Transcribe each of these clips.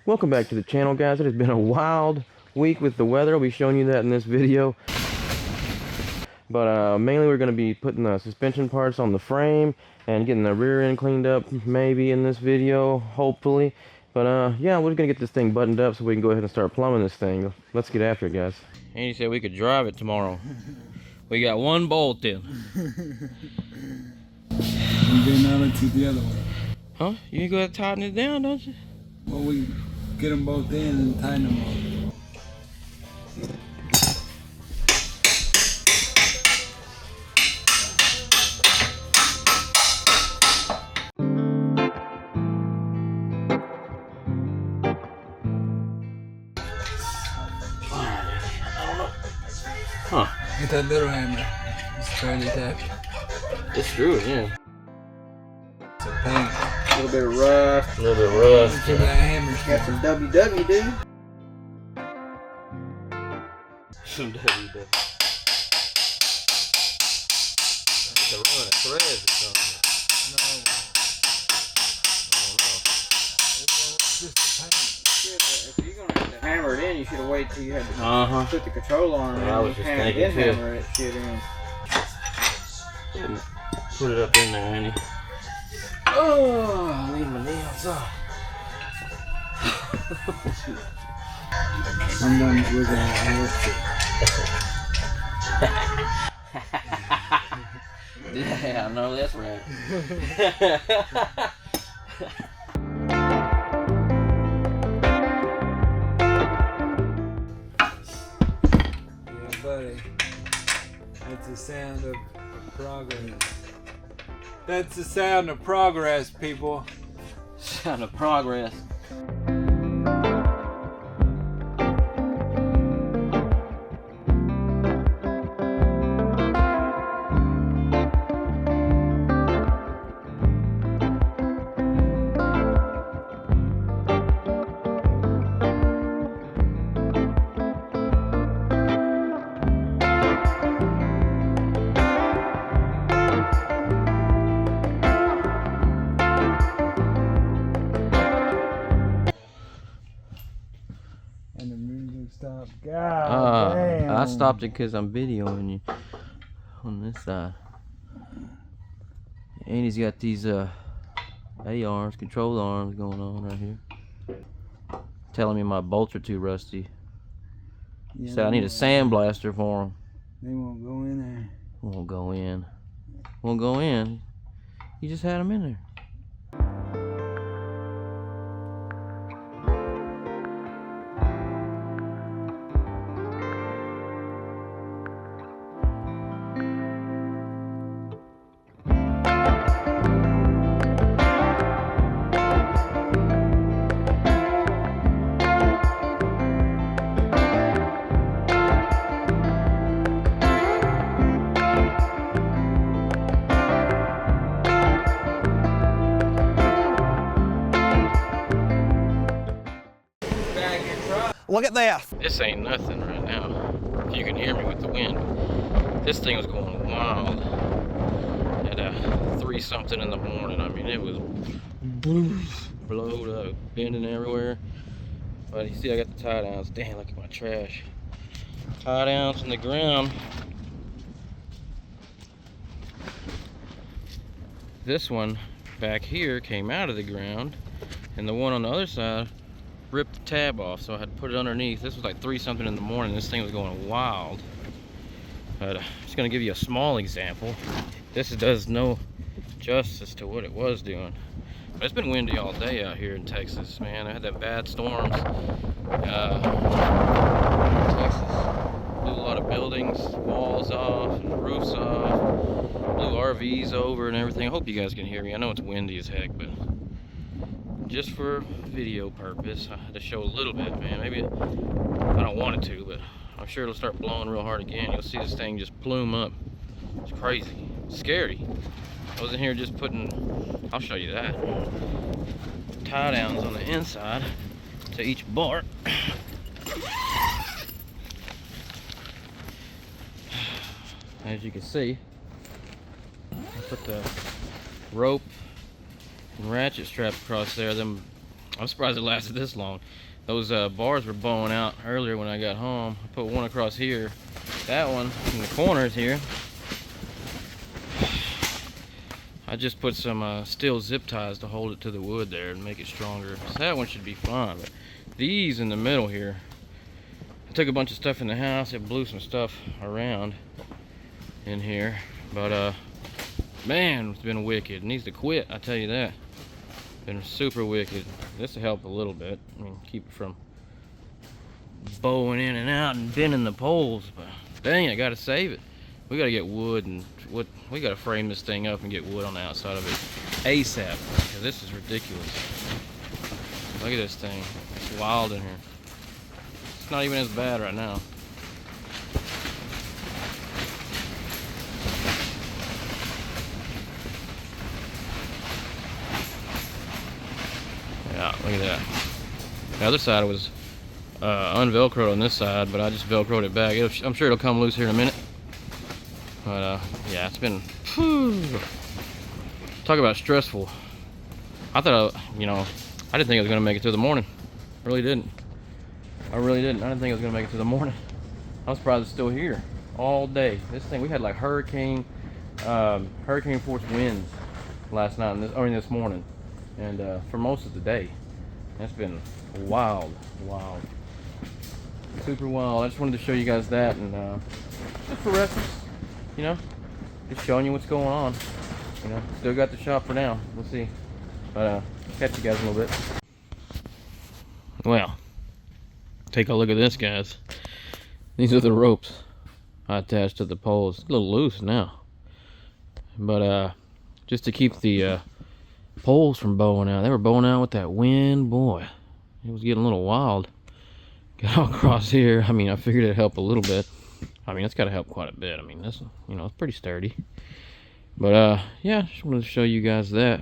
Welcome back to the channel, guys. It has been a wild week with the weather. I'll be showing you that in this video. But mainly we're going to be putting the suspension parts on the frame and getting the rear end cleaned up maybe in this video, hopefully. But yeah, we're going to get this thing buttoned up so we can go ahead and start plumbing this thing. Let's get after it, guys. Andy said we could drive it tomorrow. We got one bolt in. And then now to the other one. Huh? You go ahead and tighten it down, don't you? Well, we get them both in and tighten them up. Huh. Get that little hammer. It's fairly tacky. It's true, yeah. It's a pain. A little bit of rust. A little bit of rust. Look at that hammer. Got some WW, dude. Some WW. I need to run a thread or something. No. I don't know. It's just a pain. If you're gonna have to hammer it in, you should have waited till you had to put the control arm in. I was just thinking too. Hammer it shit in. Put it up in there, Andy. Oh, I need my nails off. I'm done with that horse shit. Yeah, I know that's right. Yeah, buddy. That's the sound of progress. That's the sound of progress, people. Sound of progress. And the music stopped. God damn. I stopped it because I'm videoing you on this side. Andy's got these A-arms, control arms going on right here. Telling me my bolts are too rusty. Yeah, Said I need a sandblaster for them. They won't go in there. Won't go in. Won't go in. You just had them in there. Look at that. This ain't nothing right now. If you can hear me with the wind. This thing was going wild at 3 something in the morning. I mean, it was blowed up, bending everywhere. But you see, I got the tie downs. Damn, look at my trash. Tie downs in the ground. This one back here came out of the ground, and the one on the other side ripped the tab off, so I had to put it underneath. This was like 3 something in the morning. This thing was going wild. But I'm just gonna give you a small example. This does no justice to what it was doing. But it's been windy all day out here in Texas, man. I had that bad storms. Texas blew a lot of buildings, walls off, and roofs off. Blew RVs over and everything. I hope you guys can hear me. I know it's windy as heck, but just for video purpose, I had to show a little bit, man. Maybe I don't want it to, but I'm sure it'll start blowing real hard again. You'll see this thing just plume up. It's crazy. It's scary. I was in here just putting, I'll show you that, tie downs on the inside to each bar. As you can see, I put the rope and ratchet strap across there. Them I'm surprised it lasted this long. Those bars were bowing out earlier when I got home. I put one across here. That one in the corners here. I just put some steel zip ties to hold it to the wood there and make it stronger. So that one should be fine. But these in the middle here, I took a bunch of stuff in the house. It blew some stuff around in here. But man, it's been wicked. It needs to quit, I tell you that. Been super wicked. This will help a little bit. I mean, keep it from bowing in and out and bending the poles. But dang, I gotta save it. We gotta get wood and we gotta frame this thing up and get wood on the outside of it ASAP. Because this is ridiculous. Look at this thing. It's wild in here. It's not even as bad right now. Yeah, look at that. The other side was unvelcroed on this side, but I just velcroed it back. I'm sure it'll come loose here in a minute. But yeah, it's been, whew, talk about stressful. I thought, I didn't think I was gonna make it through the morning. Really didn't. I really didn't. I didn't think I was gonna make it through the morning. I'm surprised it's still here all day. This thing, we had like hurricane force winds last night and this morning, and for most of the day. It's been wild, super wild. I just wanted to show you guys that, and just for reference. Just showing you what's going on. Still got the shop for now. We'll see. But catch you guys in a little bit. Well, take a look at this, guys. These are the ropes I attached to the poles. It's a little loose now, but just to keep the poles from bowing out. They were bowing out with that wind, boy. It was getting a little wild. Got all across here. I mean, I figured it'd help a little bit. I mean, it's got to help quite a bit. I mean, this, it's pretty sturdy. But, yeah, just wanted to show you guys that.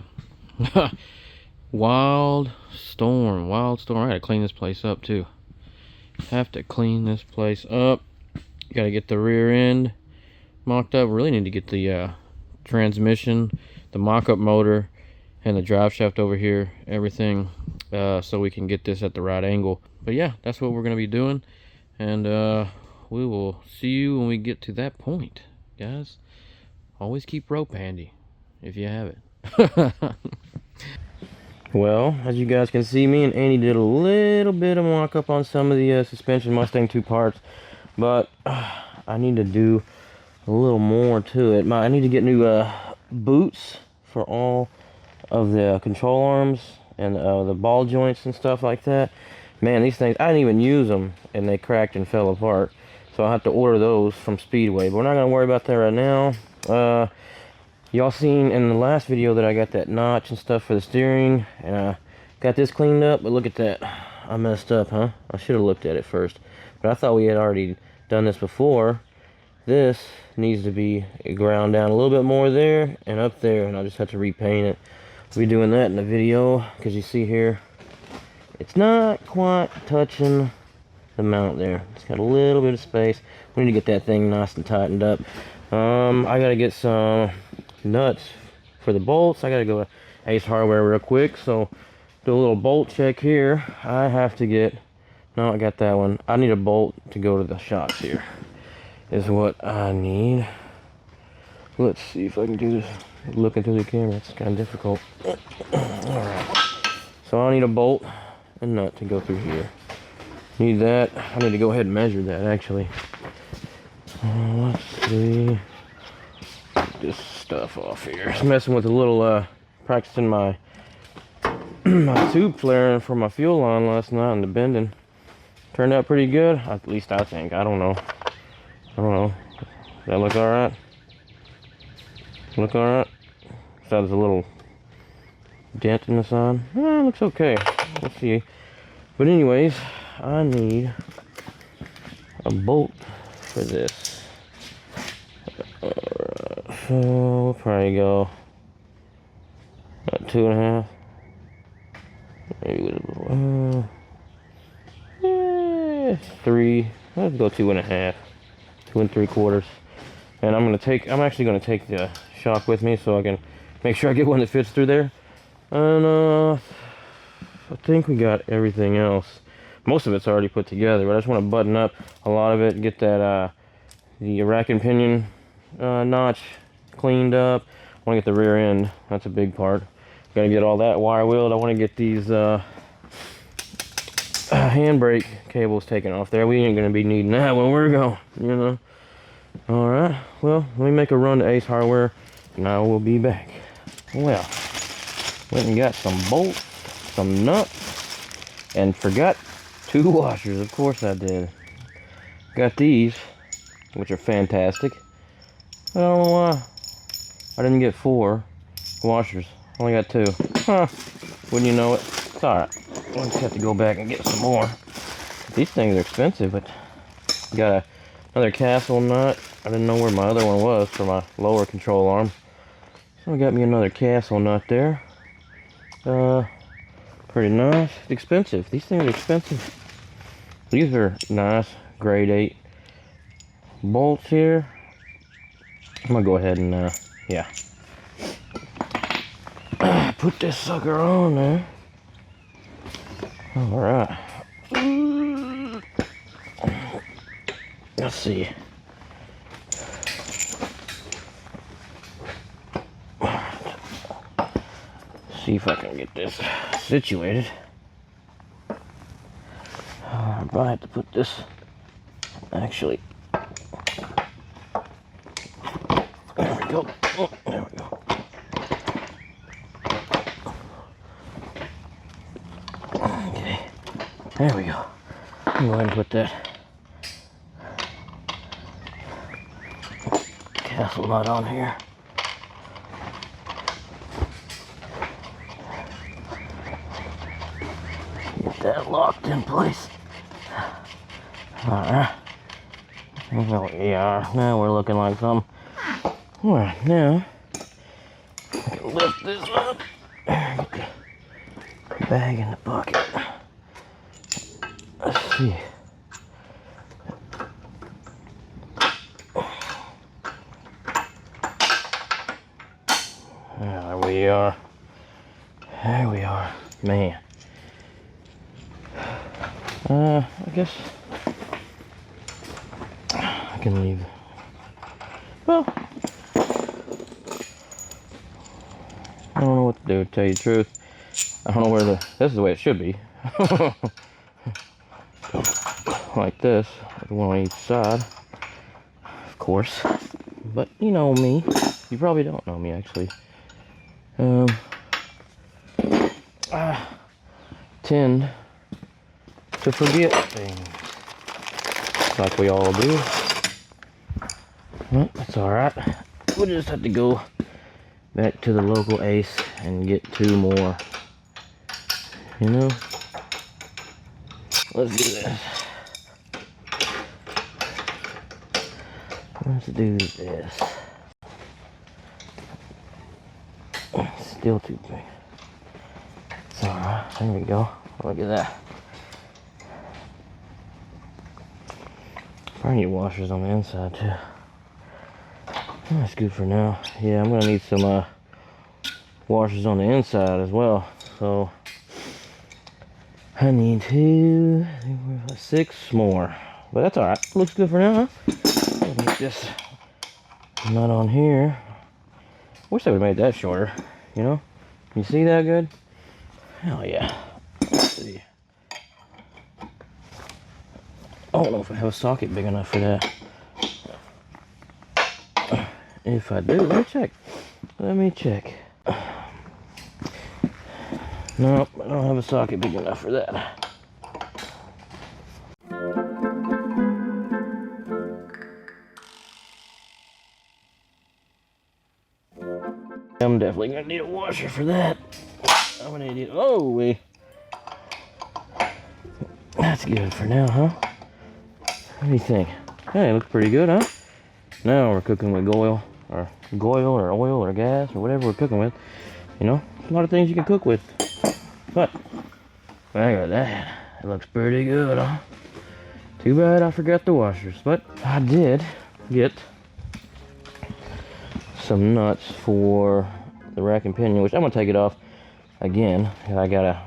Wild storm. I gotta clean this place up, too. Have to clean this place up. Gotta get the rear end mocked up. Really need to get the transmission, the mock-up motor, and the drive shaft over here. Everything, so we can get this at the right angle. But, yeah, that's what we're going to be doing. And, we will see you when we get to that point, guys. Always keep rope handy if you have it. Well, as you guys can see, me and Andy did a little bit of mock-up on some of the suspension Mustang 2 parts, but I need to do a little more to it. I need to get new boots for all of the control arms and the ball joints and stuff like that. Man, these things, I didn't even use them, and they cracked and fell apart. So I'll have to order those from Speedway. But we're not going to worry about that right now. Y'all seen in the last video that I got that notch and stuff for the steering. And I got this cleaned up. But look at that. I messed up, huh? I should have looked at it first. But I thought we had already done this before. This needs to be ground down a little bit more there and up there. And I'll just have to repaint it. I'll be doing that in the video. Because you see here, it's not quite touching the mount there. It's got a little bit of space. We need to get that thing nice and tightened up. I gotta get some nuts for the bolts. I gotta go to Ace Hardware real quick, so do a little bolt check here. I have to get, no, I got that one. I need a bolt to go to the shocks here, is what I need. Let's see if I can do this looking through the camera. It's kind of difficult. Alright, so I need a bolt and nut to go through here. Need that. I need to go ahead and measure that, actually. Let's see. Get this stuff off here. Just messing with a little, practicing my my tube flaring for my fuel line last night and the bending. Turned out pretty good. At least I think. I don't know. Does that look alright? Look alright? So there's a little dent in the side. Looks okay. Let's see. But anyways, I need a bolt for this. So we'll probably go about 2.5. Maybe with a 3. Let's go 2.5. 2 3/4. And I'm actually gonna take the shock with me so I can make sure I get one that fits through there. And I think we got everything else. Most of it's already put together, but I just want to button up a lot of it, get that the rack and pinion notch cleaned up. I want to get the rear end. That's a big part. Got to get all that wire wheeled. I want to get these handbrake cables taken off there. We ain't going to be needing that when we're going, you know. Alright, well, let me make a run to Ace Hardware, and I will be back. Well, went and got some bolts, some nuts, and forgot 2 washers. Of course I did. Got these, which are fantastic. I don't know why I didn't get 4 washers. Only got 2. Huh, wouldn't you know it? It's alright. I'll just have to go back and get some more. These things are expensive, but got another Castle nut. I didn't know where my other one was for my lower control arm. So I got me another Castle nut there. Pretty nice. It's expensive. These things are expensive. These are nice grade 8 bolts here. I'm gonna go ahead and yeah, put this sucker on there. All right. Let's see. See if I can get this situated. I might have to put this actually. There we go. Oh, there we go. Okay. There we go. I'm going to put that Castle nut on here. Get that locked in place. Alright. Well, yeah, now we're looking like something. Alright, now I can lift this up. Get the bag in the bucket. Let's see. There we are. There we are. Man. I guess I can leave. Well, I don't know what to do, to tell you the truth. I don't know where this is the way it should be. Like this, one on each side, of course. But you know me. You probably don't know me, actually. I tend to forget things, like we all do. Well, that's alright. We'll just have to go back to the local Ace and get 2 more. You know? Let's do this. Let's do this. Still too big. It's alright. There we go. Look at that. Probably need washers on the inside too. That's good for now. Yeah, I'm gonna need some washers on the inside as well. So I need 2, 3, 4, 5, 6 more. But that's alright. Looks good for now, huh? I'll get this nut on here. Wish they would have made that shorter, you know? You see that good? Hell yeah. Let's see. I don't know if I have a socket big enough for that. If I do, let me check. Let me check. Nope, I don't have a socket big enough for that. I'm definitely gonna need a washer for that. I'm gonna need, oh wait. That's good for now, huh? What do you think? Hey, it looks pretty good, huh? Now we're cooking with oil or gas or whatever we're cooking with. You know, a lot of things you can cook with. But look at that. It looks pretty good, huh? Too bad I forgot the washers, but I did get some nuts for the rack and pinion, which I'm gonna take it off again. And I gotta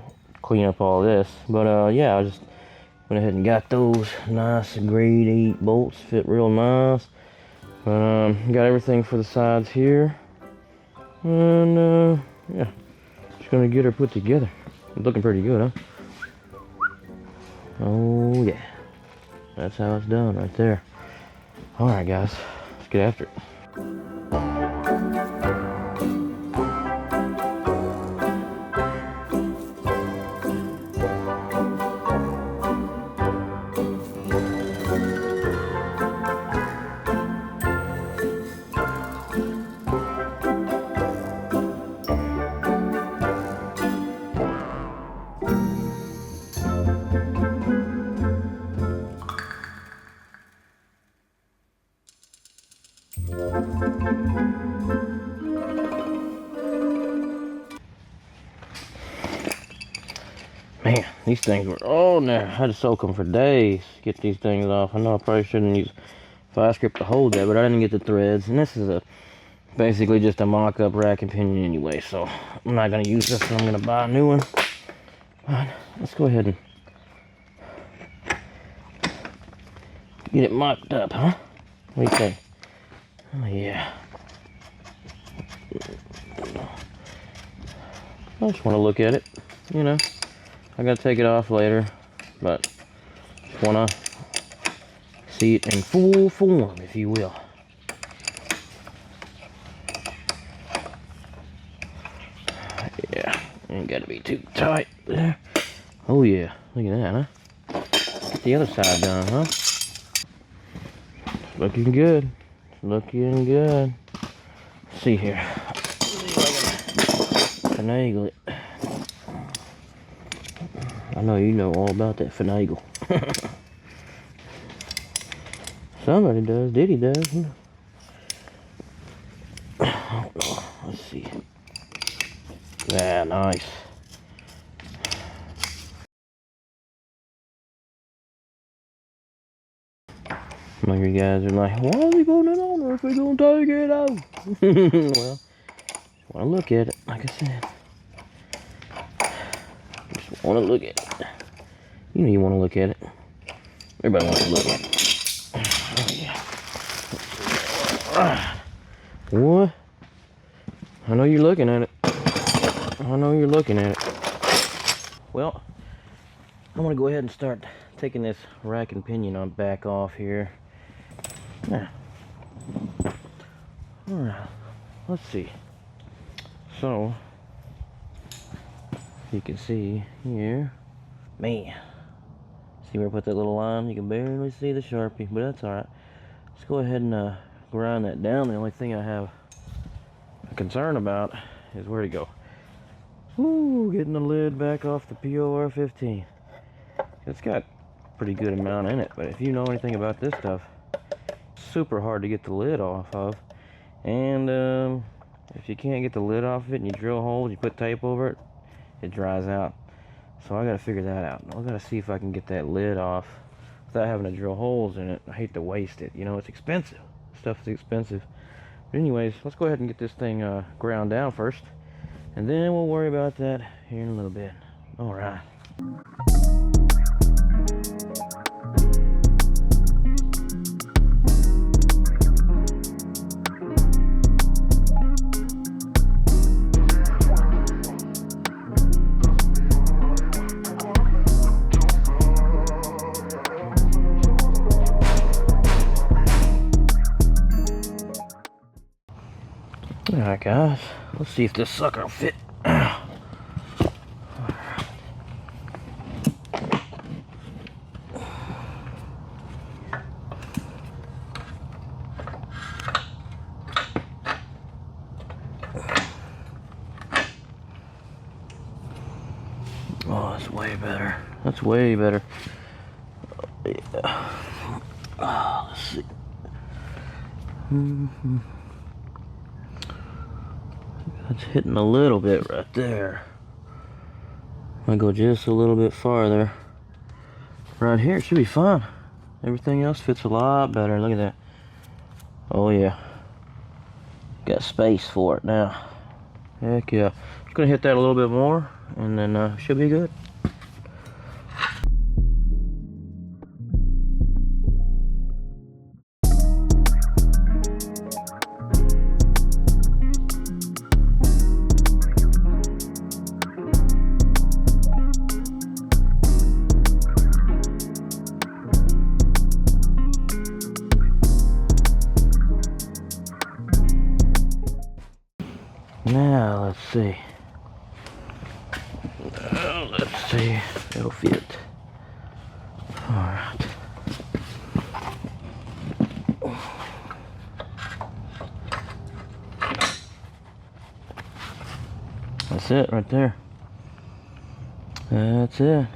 clean up all this. But yeah, I just went ahead and got those nice grade 8 bolts, fit real nice. Got everything for the sides here, and yeah, just gonna get her put together. It's looking pretty good, huh? Oh yeah, that's how it's done right there. All right, guys, let's get after it. Man, these things were, oh no, I had to soak them for days to get these things off. I know I probably shouldn't use vice grip to hold that, but I didn't get the threads. And this is basically just a mock-up rack and pinion anyway, so I'm not going to use this one. I'm going to buy a new one. But let's go ahead and get it mocked up, huh? What do you think? Oh yeah. I just want to look at it, you know. I gotta take it off later, but just wanna see it in full form, if you will. Yeah, ain't gotta be too tight there. Oh yeah, look at that, huh? Get the other side done, huh? Looking good. Looking good. Let's see here. Let's see if I can finagle it. I know you know all about that finagle. Somebody does. Diddy does. You know. Let's see. Yeah, nice. Some of you guys are like, why are we putting it on if we're going to take it out? Well, just want to look at it, like I said. Just want to look at it. You know you want to look at it. Everybody wants to look at it. Oh, yeah. What? I know you're looking at it. I know you're looking at it. Well, I'm going to go ahead and start taking this rack and pinion on back off here. Yeah. Alright, let's see. So, you can see here, man, see where I put that little line? You can barely see the Sharpie, but that's alright. Let's go ahead and grind that down. The only thing I have a concern about is where to go. Ooh, getting the lid back off the POR 15. It's got a pretty good amount in it, but if you know anything about this stuff, it's super hard to get the lid off of. And if you can't get the lid off of it and you drill holes, you put tape over it, it dries out. So I gotta figure that out. I gotta see if I can get that lid off without having to drill holes in it. I hate to waste it. You know, it's expensive. Stuff is expensive. But anyways, let's go ahead and get this thing ground down first, and then we'll worry about that here in a little bit. All right. Alright guys, let's see if this sucker will fit. Oh, that's way better. That's way better. Yeah. Oh, let's see. It's hitting a little bit right there. I'm gonna go just a little bit farther. Right here, it should be fine. Everything else fits a lot better. Look at that. Oh yeah. Got space for it now. Heck yeah. Just gonna hit that a little bit more, and then should be good. see. Let's see. It'll fit. Alright. That's it right there. That's it.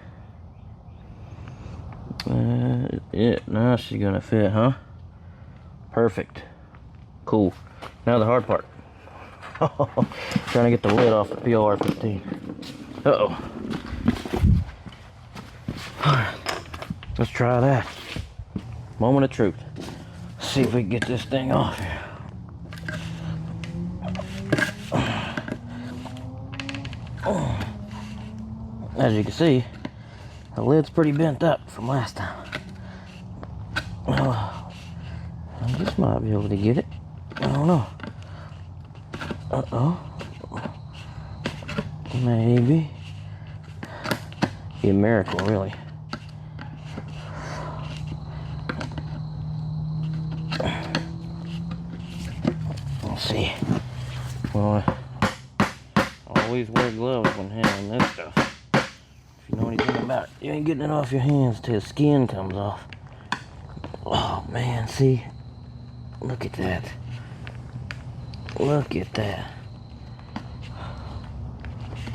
Now she's gonna fit, huh? Perfect. Cool. Now the hard part. Trying to get the lid off the PLR-15. Uh-oh. Alright. Let's try that. Moment of truth. See if we can get this thing off here. As you can see, the lid's pretty bent up from last time. I just might be able to get it. I don't know. Uh-oh. Maybe. Be a miracle, really. Let's see. Well, I always wear gloves when handling this stuff. If you know anything about it, you ain't getting it off your hands till the skin comes off. Oh man, see? Look at that. Look at that.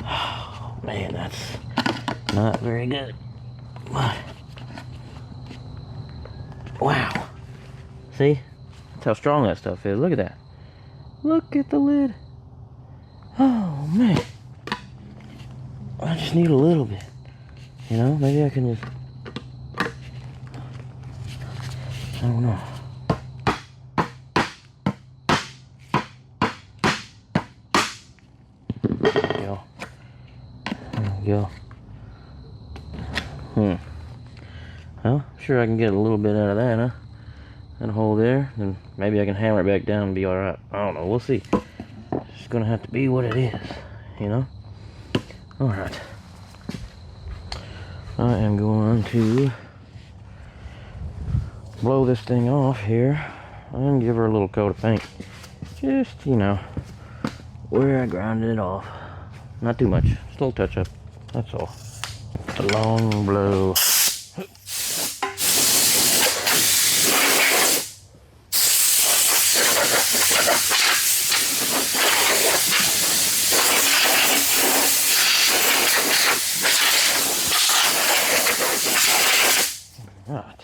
Oh man, that's not very good. But, wow. See? That's how strong that stuff is. Look at that. Look at the lid. Oh man. I just need a little bit. You know, maybe I can just, I don't know. There we go. There we go. Well, I'm sure I can get a little bit out of that, huh? That hole there, then maybe I can hammer it back down and be alright. I don't know, we'll see. It's just gonna have to be what it is, you know? Alright. I am going to blow this thing off here and give her a little coat of paint. Just, you know, where I grounded it off. Not too much, just a little touch up, that's all. A long blow. Right.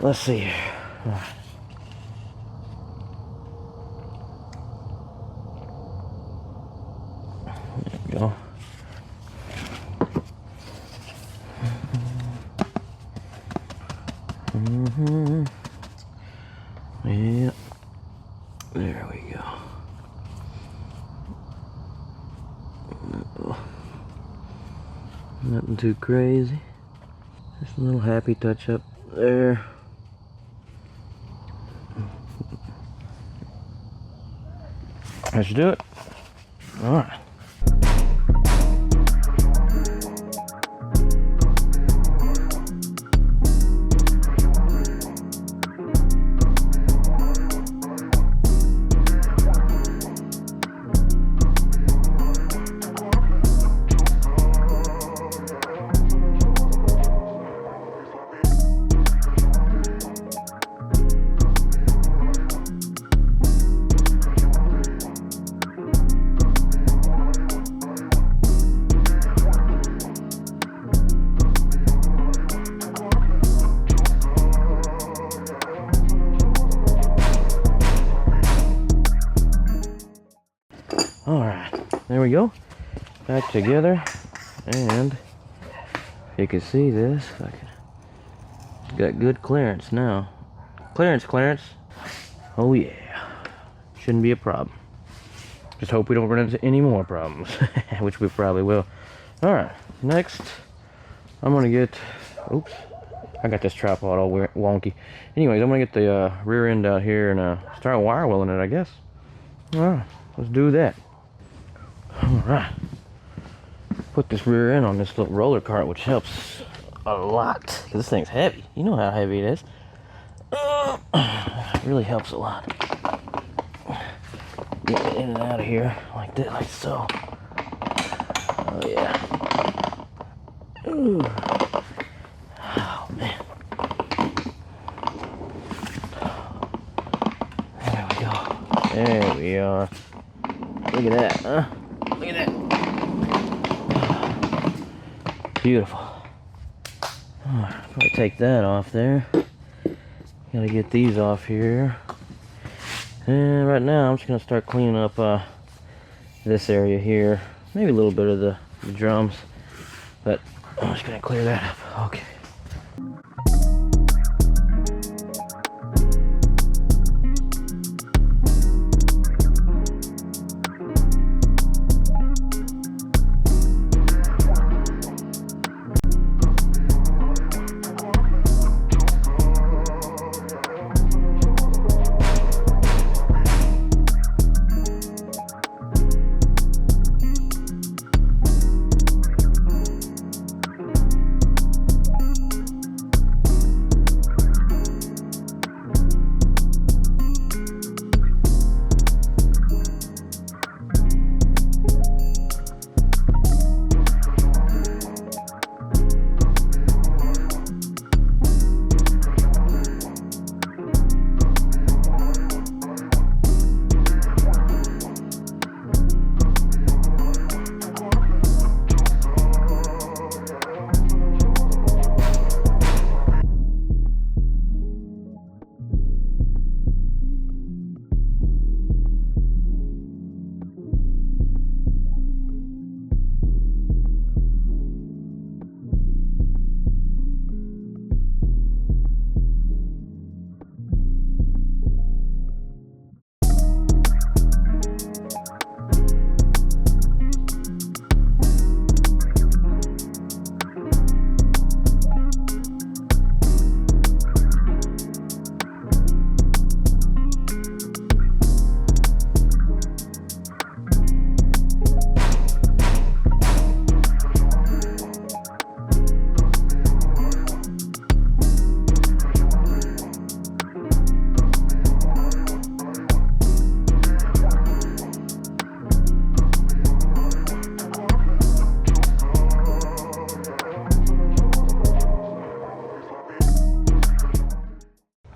Let's see here. Right. There we go. Yeah. There we go. Nothing too crazy. Just a little happy touch up there. That should do it. All right. Alright, there we go. Back together. And if you can see this, got good clearance now. Clearance. Oh yeah. Shouldn't be a problem. Just hope we don't run into any more problems. Which we probably will. Alright, next I'm gonna get, oops, I got this tripod all wonky. Anyways, I'm gonna get the rear end out here and start wire welling it, I guess. Alright, let's do that. Alright. Put this rear end on this little roller cart, which helps a lot. Cause this thing's heavy. You know how heavy it is. It really helps a lot. get it in and out of here like that, like so. Oh yeah. Ooh. Oh man. There we go. There we are. Look at that, huh? Look at that. Beautiful. Alright, probably take that off there. Gotta get these off here. And right now I'm just gonna start cleaning up this area here. Maybe a little bit of the drums. But I'm just gonna clear that up. Okay.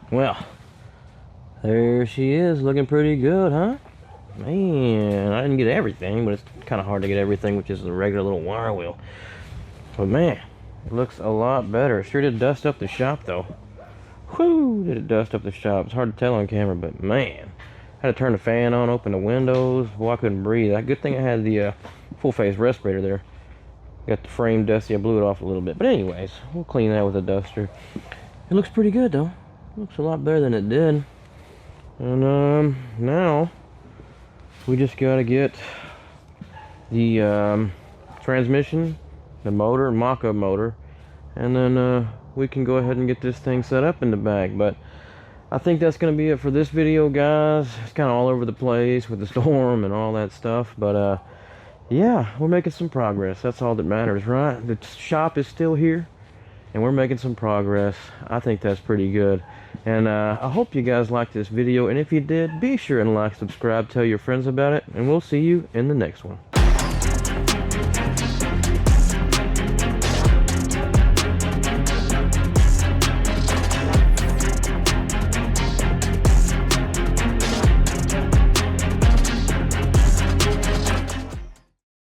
Well, there she is, looking pretty good, huh? Man, I didn't get everything, but it's kind of hard to get everything, which is a regular little wire wheel. But man, it looks a lot better. Sure did dust up the shop, though. Whew, did it dust up the shop. It's hard to tell on camera, but man. I had to turn the fan on, open the windows. Boy, I couldn't breathe. Good thing I had the full-face respirator there. Got the frame dusty. I blew it off a little bit. But anyways, we'll clean that with a duster. It looks pretty good, though. Looks a lot better than it did. And now we just gotta get the transmission, the motor, Mach-E motor, and then we can go ahead and get this thing set up in the back. But I think that's gonna be it for this video, guys. It's kind of all over the place with the storm and all that stuff, but yeah, we're making some progress. That's all that matters, right? The shop is still here and we're making some progress. I think that's pretty good. And I hope you guys liked this video, and if you did, be sure and like, subscribe, tell your friends about it, and we'll see you in the next one.